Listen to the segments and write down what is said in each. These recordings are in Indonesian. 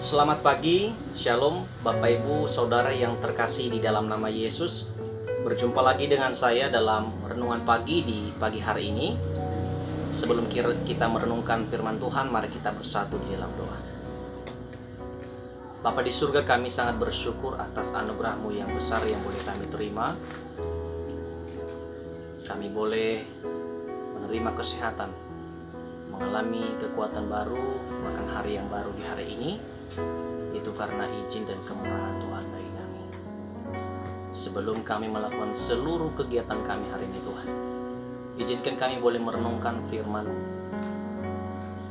Selamat pagi, Shalom Bapak Ibu Saudara yang terkasih di dalam nama Yesus. Berjumpa lagi dengan saya dalam renungan pagi di pagi hari ini. Sebelum kita merenungkan firman Tuhan, mari kita bersatu di dalam doa. Bapa di surga, kami sangat bersyukur atas anugerah-Mu yang besar yang boleh kami terima. Kami boleh menerima kesehatan, mengalami kekuatan baru, bahkan hari yang baru di hari ini. Itu karena izin dan kemurahan Tuhan bagi kami. Sebelum kami melakukan seluruh kegiatan kami hari ini Tuhan, izinkan kami boleh merenungkan firman-Mu.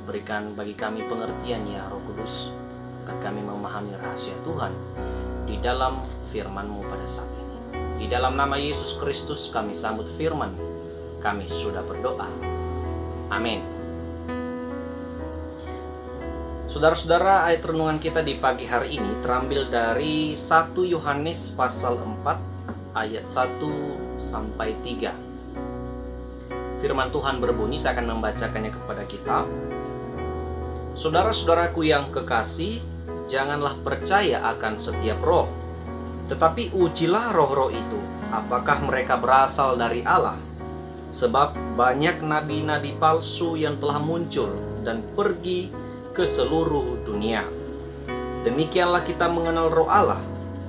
Berikan bagi kami pengertian ya Roh Kudus, agar kami memahami rahasia Tuhan di dalam firman-Mu pada saat ini. Di dalam nama Yesus Kristus kami sambut firman. Kami sudah berdoa. Amin. Saudara-saudara, ayat renungan kita di pagi hari ini terambil dari 1 Yohanes pasal 4 ayat 1 sampai 3. Firman Tuhan berbunyi, saya akan membacakannya kepada kita. Saudara-saudaraku yang kekasih, janganlah percaya akan setiap roh, tetapi ujilah roh-roh itu, apakah mereka berasal dari Allah. Sebab banyak nabi-nabi palsu yang telah muncul dan pergi ke seluruh dunia. Demikianlah kita mengenal roh Allah.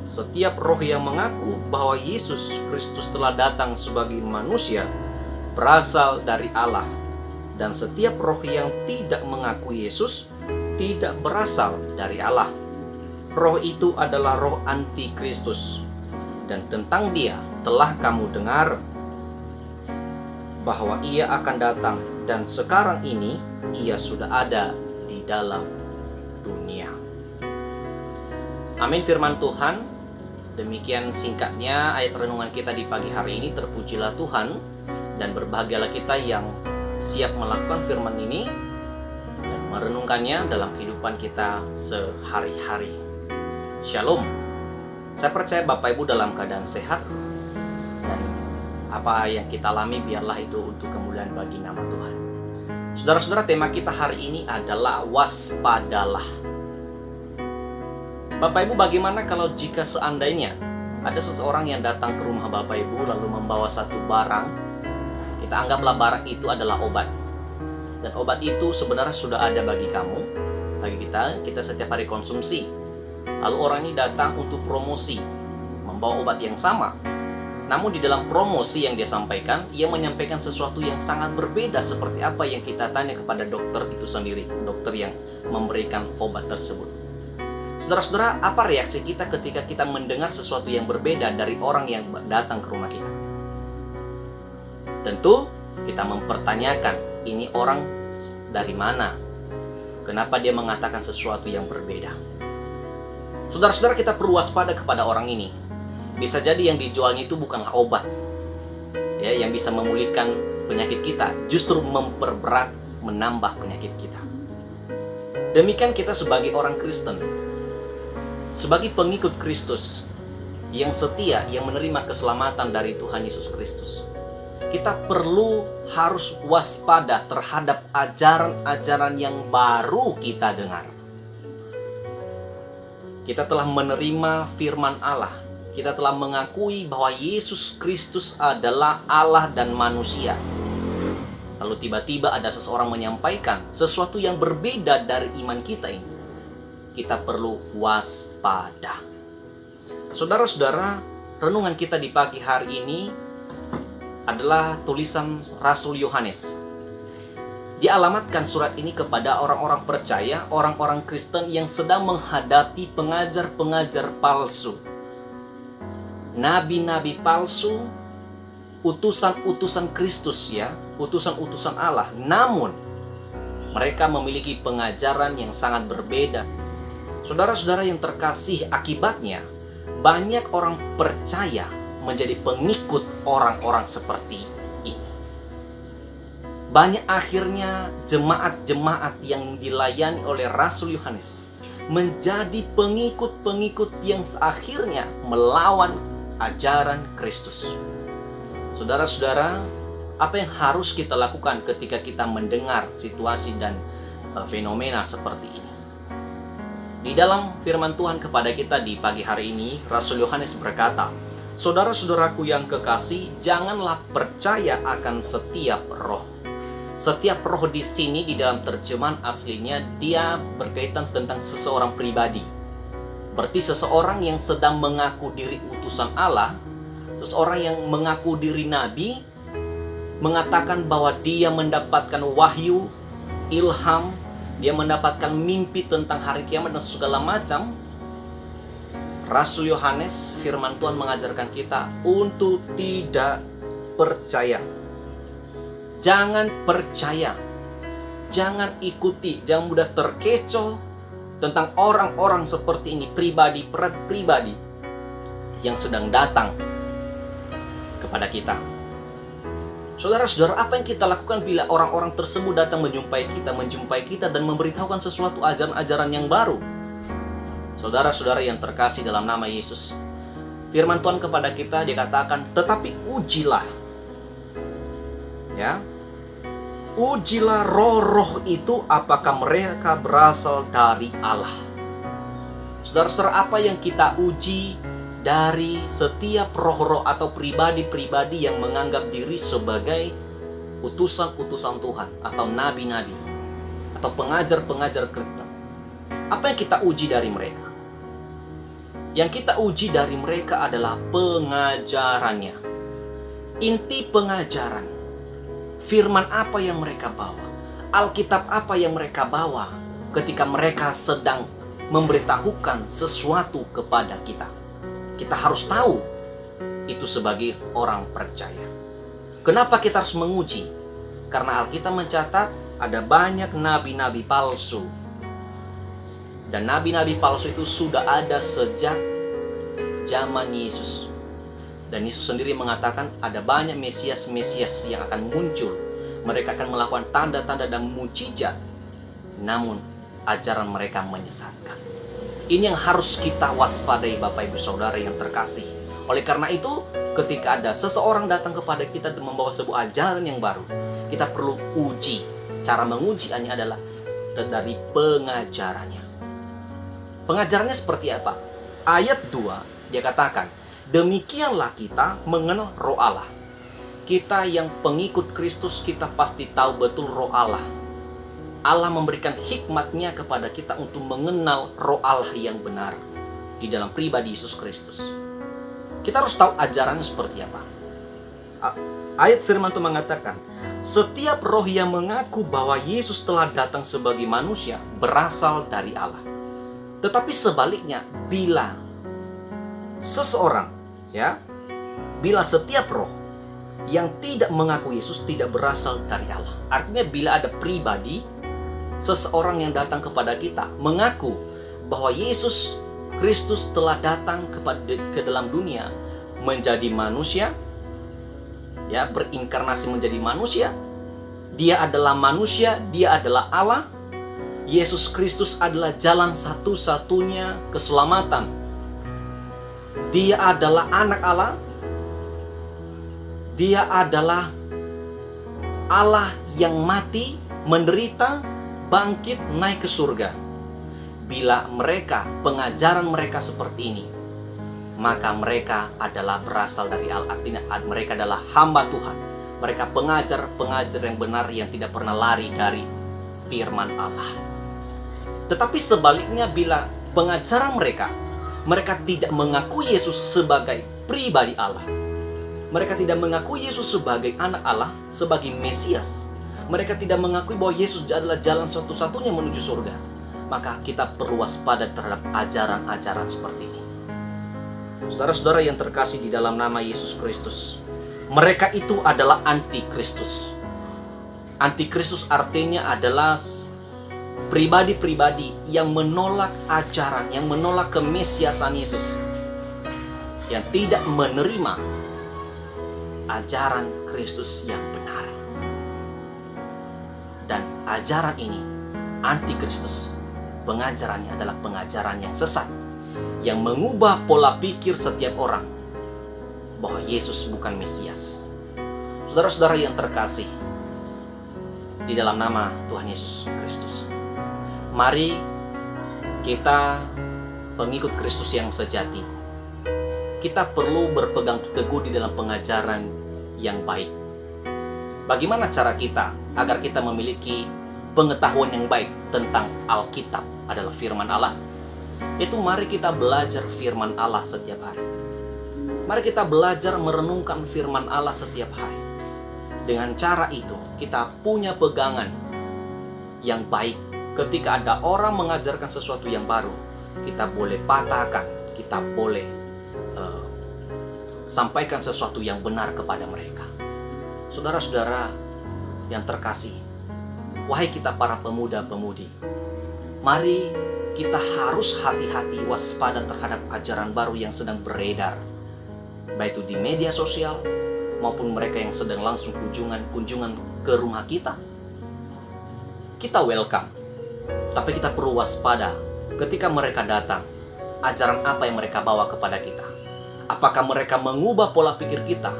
Setiap roh yang mengaku bahwa Yesus Kristus telah datang sebagai manusia berasal dari Allah. Dan setiap roh yang tidak mengaku Yesus tidak berasal dari Allah. Roh itu adalah roh antikristus. Dan tentang dia telah kamu dengar bahwa ia akan datang, dan sekarang ini ia sudah ada di dalam dunia. Amin firman Tuhan. Demikian singkatnya ayat renungan kita di pagi hari ini. Terpujilah Tuhan dan berbahagialah kita yang siap melakukan firman ini dan merenungkannya dalam kehidupan kita sehari-hari. Shalom. Saya percaya Bapak Ibu dalam keadaan sehat, dan apa yang kita alami biarlah itu untuk kemuliaan bagi nama Tuhan. Saudara-saudara, tema kita hari ini adalah waspadalah. Bapak Ibu, bagaimana kalau jika seandainya ada seseorang yang datang ke rumah Bapak Ibu lalu membawa satu barang, kita anggaplah barang itu adalah obat. Dan obat itu sebenarnya sudah ada bagi kamu, bagi kita setiap hari konsumsi. Lalu orang ini datang untuk promosi, membawa obat yang sama. Namun di dalam promosi yang dia sampaikan, ia menyampaikan sesuatu yang sangat berbeda seperti apa yang kita tanya kepada dokter itu sendiri, dokter yang memberikan obat tersebut. Saudara-saudara, apa reaksi kita ketika kita mendengar sesuatu yang berbeda dari orang yang datang ke rumah kita? Tentu kita mempertanyakan, ini orang dari mana? Kenapa dia mengatakan sesuatu yang berbeda? Saudara-saudara, kita perlu waspada kepada orang ini. Bisa jadi yang dijualnya itu bukanlah obat ya, yang bisa memulihkan penyakit kita, justru memperberat, menambah penyakit kita. Demikian kita sebagai orang Kristen, sebagai pengikut Kristus yang setia, yang menerima keselamatan dari Tuhan Yesus Kristus, kita perlu harus waspada terhadap ajaran-ajaran yang baru kita dengar. Kita telah menerima firman Allah. Kita telah mengakui bahwa Yesus Kristus adalah Allah dan manusia. Lalu tiba-tiba ada seseorang menyampaikan sesuatu yang berbeda dari iman kita ini. Kita perlu waspada. Saudara-saudara, renungan kita di pagi hari ini adalah tulisan Rasul Yohanes. Dialamatkan surat ini kepada orang-orang percaya, orang-orang Kristen yang sedang menghadapi pengajar-pengajar palsu. Nabi-nabi palsu, utusan-utusan Kristus ya, utusan-utusan Allah. Namun, mereka memiliki pengajaran yang sangat berbeda. Saudara-saudara yang terkasih, akibatnya banyak orang percaya menjadi pengikut orang-orang seperti ini. Banyak akhirnya jemaat-jemaat yang dilayani oleh Rasul Yohanes menjadi pengikut-pengikut yang akhirnya melawan ajaran Kristus. Saudara-saudara, apa yang harus kita lakukan ketika kita mendengar situasi dan fenomena seperti ini? Di dalam firman Tuhan kepada kita di pagi hari ini, Rasul Yohanes berkata, "Saudara-saudaraku yang kekasih, janganlah percaya akan setiap roh." Setiap roh di sini di dalam terjemahan aslinya dia berkaitan tentang seseorang pribadi. Berarti seseorang yang sedang mengaku diri utusan Allah, seseorang yang mengaku diri nabi, mengatakan bahwa dia mendapatkan wahyu, ilham, dia mendapatkan mimpi tentang hari kiamat dan segala macam. Rasul Yohanes, firman Tuhan mengajarkan kita untuk tidak percaya. Jangan percaya, jangan ikuti, jangan mudah terkecoh tentang orang-orang seperti ini, pribadi yang sedang datang kepada kita. Saudara-saudara, apa yang kita lakukan bila orang-orang tersebut datang menjumpai kita dan memberitahukan sesuatu ajaran-ajaran yang baru? Saudara-saudara yang terkasih dalam nama Yesus, firman Tuhan kepada kita dikatakan, tetapi ujilah. Ya. Ujilah roh-roh itu apakah mereka berasal dari Allah. Saudara-saudara, apa yang kita uji dari setiap roh-roh atau pribadi-pribadi yang menganggap diri sebagai utusan-utusan Tuhan atau nabi-nabi atau pengajar-pengajar Kristen? Apa yang kita uji dari mereka? Yang kita uji dari mereka adalah pengajarannya. Inti pengajaran. Firman apa yang mereka bawa? Alkitab apa yang mereka bawa ketika mereka sedang memberitahukan sesuatu kepada kita? Kita harus tahu itu sebagai orang percaya. Kenapa kita harus menguji? Karena Alkitab mencatat ada banyak nabi-nabi palsu. Dan nabi-nabi palsu itu sudah ada sejak zaman Yesus. Dan Yesus sendiri mengatakan ada banyak Mesias-Mesias yang akan muncul. Mereka akan melakukan tanda-tanda dan mujizat. Namun ajaran mereka menyesatkan. Ini yang harus kita waspadai Bapak Ibu Saudara yang terkasih. Oleh karena itu, ketika ada seseorang datang kepada kita dan membawa sebuah ajaran yang baru, kita perlu uji. Cara mengujiannya adalah dari pengajarannya. Pengajarannya seperti apa? Ayat 2, dia katakan, demikianlah kita mengenal roh Allah. Kita yang pengikut Kristus, kita pasti tahu betul roh Allah. Allah memberikan hikmatnya kepada kita untuk mengenal roh Allah yang benar di dalam pribadi Yesus Kristus. Kita harus tahu ajarannya seperti apa. Ayat firman itu mengatakan, setiap roh yang mengaku bahwa Yesus telah datang sebagai manusia berasal dari Allah. Tetapi sebaliknya, bila seseorang, bila setiap roh yang tidak mengaku Yesus tidak berasal dari Allah. Artinya bila ada pribadi, seseorang yang datang kepada kita mengaku bahwa Yesus Kristus telah datang ke dalam dunia menjadi manusia, berinkarnasi menjadi manusia. Dia adalah manusia, dia adalah Allah. Yesus Kristus adalah jalan satu-satunya keselamatan. Dia adalah anak Allah. Dia adalah Allah yang mati, menderita, bangkit, naik ke surga. Bila mereka, pengajaran mereka seperti ini, maka mereka adalah berasal dari Allah. Artinya mereka adalah hamba Tuhan. Mereka pengajar-pengajar yang benar yang tidak pernah lari dari firman Allah. Tetapi sebaliknya, bila pengajaran mereka tidak mengakui Yesus sebagai pribadi Allah. Mereka tidak mengakui Yesus sebagai anak Allah, sebagai Mesias. Mereka tidak mengakui bahwa Yesus adalah jalan satu-satunya menuju surga. Maka kita perlu waspada terhadap ajaran-ajaran seperti ini. Saudara-saudara yang terkasih di dalam nama Yesus Kristus, mereka itu adalah antikristus. Antikristus artinya adalah pribadi-pribadi yang menolak ajaran, yang menolak kemesiasan Yesus, yang tidak menerima ajaran Kristus yang benar. Dan ajaran ini antikristus. Pengajarannya adalah pengajaran yang sesat, yang mengubah pola pikir setiap orang bahwa Yesus bukan Mesias. Saudara-saudara yang terkasih di dalam nama Tuhan Yesus Kristus, mari Kita pengikut Kristus yang sejati. Kita perlu berpegang teguh di dalam pengajaran yang baik. Bagaimana cara kita agar kita memiliki pengetahuan yang baik tentang Alkitab adalah firman Allah? Yaitu mari kita belajar firman Allah setiap hari. Mari kita belajar merenungkan firman Allah setiap hari. Dengan cara itu kita punya pegangan yang baik. Ketika ada orang mengajarkan sesuatu yang baru, kita boleh patahkan, kita boleh sampaikan sesuatu yang benar kepada mereka. Saudara-saudara yang terkasih, wahai kita para pemuda-pemudi, mari kita harus hati-hati waspada terhadap ajaran baru yang sedang beredar, baik itu di media sosial maupun mereka yang sedang langsung kunjungan ke rumah kita. Kita welcome, tapi kita perlu waspada ketika mereka datang. Ajaran apa yang mereka bawa kepada kita? Apakah mereka mengubah pola pikir kita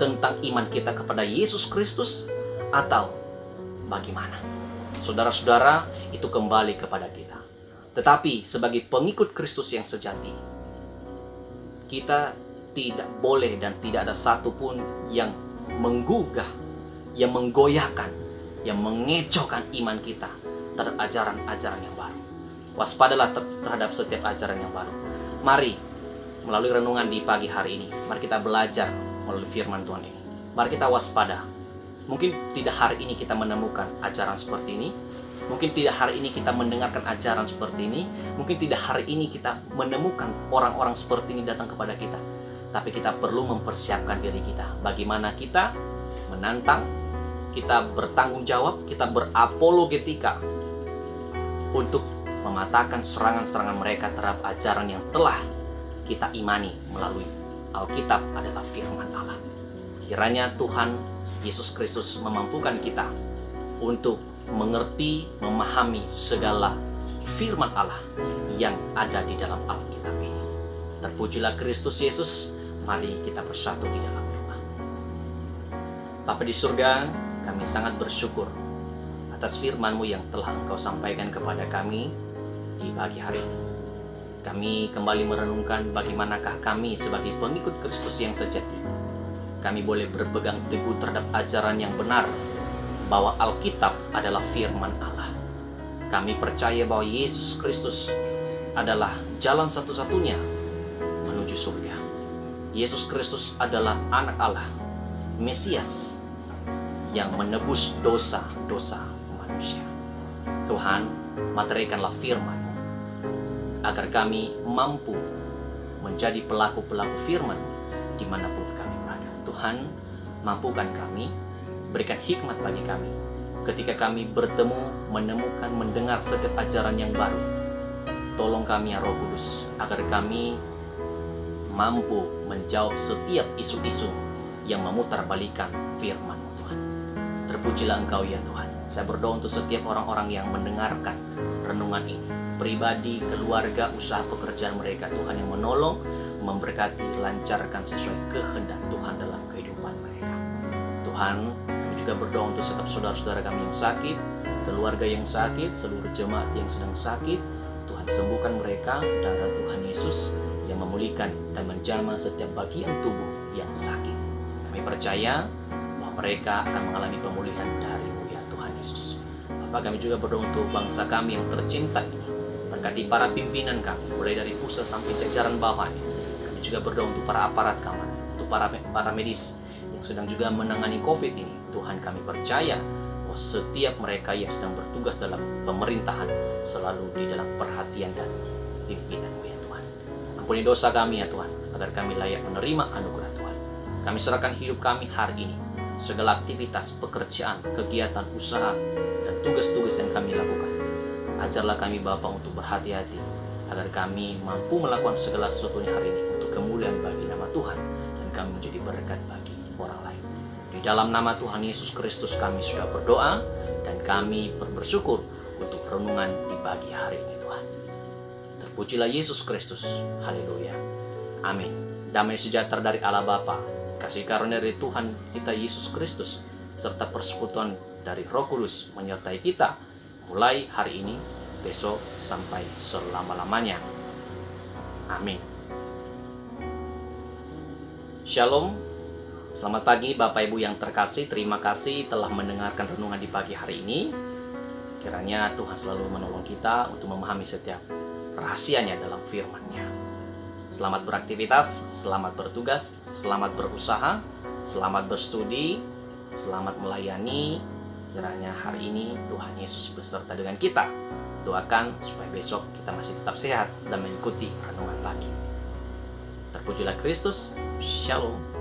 tentang iman kita kepada Yesus Kristus, atau bagaimana? Saudara-saudara, itu kembali kepada kita. Tetapi sebagai pengikut Kristus yang sejati, kita tidak boleh dan tidak ada satupun yang menggugah, yang menggoyahkan, yang mengecohkan iman kita terhadap ajaran-ajaran yang baru. Waspadalah terhadap setiap ajaran yang baru. Mari melalui renungan di pagi hari ini, mari kita belajar melalui firman Tuhan ini. Mari kita waspada. Mungkin tidak hari ini kita menemukan ajaran seperti ini. Mungkin tidak hari ini kita mendengarkan ajaran seperti ini. Mungkin tidak hari ini kita menemukan orang-orang seperti ini datang kepada kita. Tapi kita perlu mempersiapkan diri kita. Bagaimana kita menantang, kita bertanggung jawab, kita berapologetika untuk mematahkan serangan-serangan mereka terhadap ajaran yang telah kita imani melalui Alkitab adalah firman Allah. Kiranya Tuhan Yesus Kristus memampukan kita untuk mengerti, memahami segala firman Allah yang ada di dalam Alkitab ini. Terpujilah Kristus Yesus. Mari kita bersatu di dalam doa. Bapa di surga, kami sangat bersyukur atas firman-Mu yang telah Engkau sampaikan kepada kami di pagi hari ini. Kami kembali merenungkan bagaimanakah kami sebagai pengikut Kristus yang sejati, kami boleh berpegang teguh terhadap ajaran yang benar, bahwa Alkitab adalah firman Allah. Kami percaya bahwa Yesus Kristus adalah jalan satu-satunya menuju surga. Yesus Kristus adalah anak Allah, Mesias, yang menebus dosa-dosa manusia. Tuhan, materikanlah firman agar kami mampu menjadi pelaku-pelaku firman dimanapun kami berada. Tuhan, mampukan kami, berikan hikmat bagi kami ketika kami bertemu, menemukan, mendengar setiap ajaran yang baru. Tolong kami ya Roh Kudus, agar kami mampu menjawab setiap isu-isu yang memutarbalikkan firman-Mu Tuhan. Terpujilah Engkau ya Tuhan. Saya berdoa untuk setiap orang-orang yang mendengarkan renungan ini, pribadi, keluarga, usaha pekerjaan mereka, Tuhan yang menolong, memberkati, lancarkan sesuai kehendak Tuhan dalam kehidupan mereka. Tuhan, kami juga berdoa untuk setiap saudara-saudara kami yang sakit, keluarga yang sakit, seluruh jemaat yang sedang sakit. Tuhan sembuhkan mereka, darah Tuhan Yesus yang memulihkan dan menjamah setiap bagian tubuh yang sakit. Kami percaya bahwa mereka akan mengalami pemulihan dari-Mu ya Tuhan Yesus. Bapak, kami juga berdoa untuk bangsa kami yang tercinta ini. Berkati para pimpinan kami, mulai dari pusat sampai jajaran bawahnya. Kami juga berdoa untuk para aparat keamanan, untuk para medis yang sedang juga menangani COVID ini. Tuhan, kami percaya bahwa setiap mereka yang sedang bertugas dalam pemerintahan selalu di dalam perhatian dan pimpinan-Mu ya Tuhan. Ampuni dosa kami ya Tuhan, agar kami layak menerima anugerah Tuhan. Kami serahkan hidup kami hari ini, segala aktivitas, pekerjaan, kegiatan, usaha, dan tugas-tugas yang kami lakukan. Ajarlah kami Bapa untuk berhati-hati, agar kami mampu melakukan segala sesuatunya hari ini untuk kemuliaan bagi nama Tuhan, dan kami menjadi berkat bagi orang lain. Di dalam nama Tuhan Yesus Kristus kami sudah berdoa, dan kami bersyukur untuk renungan di pagi hari ini Tuhan. Terpujilah Yesus Kristus. Haleluya. Amin. Damai sejahtera dari Allah Bapa, kasih karunia dari Tuhan kita Yesus Kristus, serta persekutuan dari Roh Kudus menyertai kita mulai hari ini besok sampai selama-lamanya. Amin. Shalom. Selamat pagi Bapak Ibu yang terkasih. Terima kasih telah mendengarkan renungan di pagi hari ini. Kiranya Tuhan selalu menolong kita untuk memahami setiap rahasianya dalam firman-Nya. Selamat beraktivitas, selamat bertugas, selamat berusaha, selamat berstudi, selamat melayani. Kiranya hari ini Tuhan Yesus beserta dengan kita. Doakan supaya besok kita masih tetap sehat dan mengikuti renungan pagi. Terpujilah Kristus. Shalom.